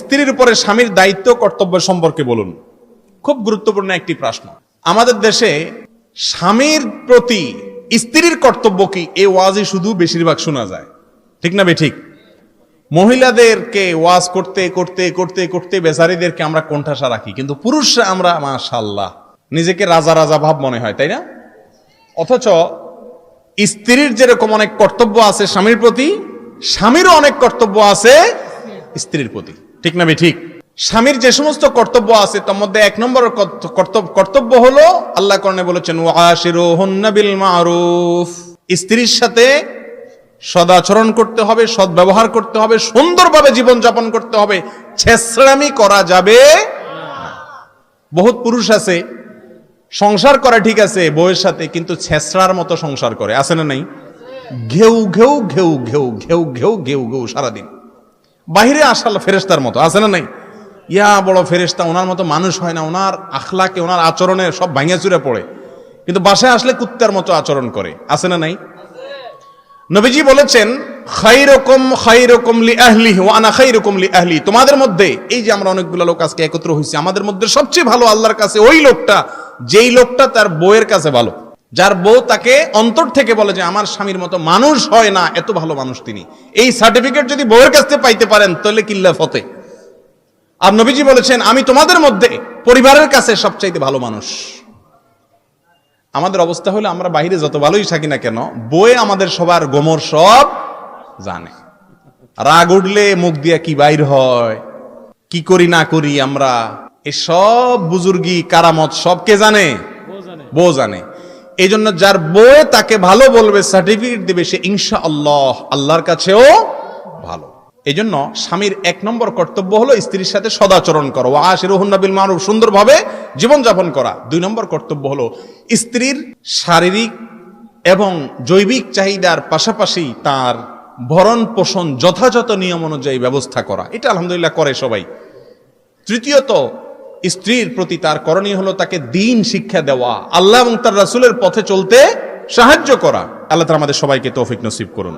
স্ত্রীর উপরে স্বামীর দায়িত্ব কর্তব্য সম্পর্কে বলুন। খুব গুরুত্বপূর্ণ একটি প্রশ্ন। আমাদের দেশে স্বামীর প্রতি স্ত্রীর কর্তব্য কি, এই ওয়াজই শুধু বেশিরভাগ শোনা যায়, ঠিক না বেঠিক? মহিলাদেরকে ওয়াজ করতে করতে করতে করতে বেচারীদেরকে আমরা কোণঠাসা রাখি, কিন্তু পুরুষরা আমরা মাশাআল্লাহ নিজেকে রাজা রাজা ভাব মনে হয়, তাই না? অথচ স্ত্রীর যেরকম অনেক কর্তব্য আছে স্বামীর প্রতি, স্বামীরও অনেক কর্তব্য আছে স্ত্রীর প্রতি, ঠিক না বেঠিক? স্বামীর যে সমস্ত কর্তব্য আছে তার মধ্যে এক নম্বর কর্তব্য হলো আল্লাহ কোরআনে বলেছেন ওয়াশিরুহুন্না বিল মারুফ, স্ত্রীর সাথে সদাচরণ করতে হবে, সদ্ব্যবহার করতে হবে, সুন্দরভাবে জীবনযাপন করতে হবে, ছেঁচড়ামি করা যাবে না। বহুত পুরুষ আছে সংসার করে ঠিক আছে বউয়ের সাথে, কিন্তু ছেঁচড়ার মতো সংসার করে, আছে না নাই? ঘেউ ঘেউ ঘেউ ঘেউ ঘেউ ঘেউ ঘেউ ঘেউ সারাদিন, বাহিরে আসাল ফেরেশতার মতো, আছে না নাই? ইয়া বড় ফেরেশতা, ওনার মতো মানুষ হয় না, ওনার আখলাকে ওনার আচরণে সব ভাঙিয়া চুরে পড়ে, কিন্তু বাসায় আসলে কুত্তার মতো আচরণ করে, আছে না নাই? নবীজি বলেছেন খায়রুকুম খায়রুকুম লিআহলিহি ওয়া আনা খায়রুকুম লিআহলি, তোমাদের মধ্যে এই যে আমরা অনেকগুলো লোক আজকে একত্র হইছি, আমাদের মধ্যে সবচেয়ে ভালো আল্লাহর কাছে ওই লোকটা যেই লোকটা তার বউয়ের কাছে ভালো, যার বউ তাকে অন্তর থেকে বলে যে আমার স্বামীর মতো মানুষ হয় না, এত ভালো মানুষ তিনি। এই সার্টিফিকেট যদি বউয়ের কাছ থেকে পাইতে পারেন তাহলে কিল্লা ফতে। আর নবীজি বলেছেন আমি তোমাদের মধ্যে পরিবারের কাছে সবচাইতে ভালো মানুষ। আমাদের অবস্থা হলো আমরা বাইরে যত ভালোই থাকি না কেন, বউয়ে আমাদের সবার গোমর সব জানে। রাগ উঠলে মুখ দিয়া কি বাইর হয়, কি করি না করি আমরা, এই সব বুজুর্গি কারামত সব কে জানে? বউ জানে। এই জন্য যার বউয়ে তাকে ভালো বলবে, সার্টিফিকেট দিবে, সে ইনশাআল্লাহ আল্লাহর কাছেও ভালো। এই জন্য স্বামীর এক নম্বর কর্তব্য হলো স্ত্রীর সাথে সদাচরণ করা, ওয়াশিরুহুন্না বিল মারুফ, সুন্দরভাবে জীবনযাপন করা। দুই নম্বর কর্তব্য হলো স্ত্রীর শারীরিক এবং জৈবিক চাহিদার পাশাপাশি তার ভরণ পোষণ যথাযথ নিয়ম অনুযায়ী ব্যবস্থা করা। এটা আলহামদুলিল্লাহ করে সবাই। তৃতীয়ত স্ত্রীর প্রতি তার করণীয় হলো তাকে দ্বীন শিক্ষা দেওয়া, আল্লাহ এবং তার রাসূলের পথে চলতে সাহায্য করা। আল্লাহ তাআলা আমাদের সবাইকে তৌফিক নসিব করুন।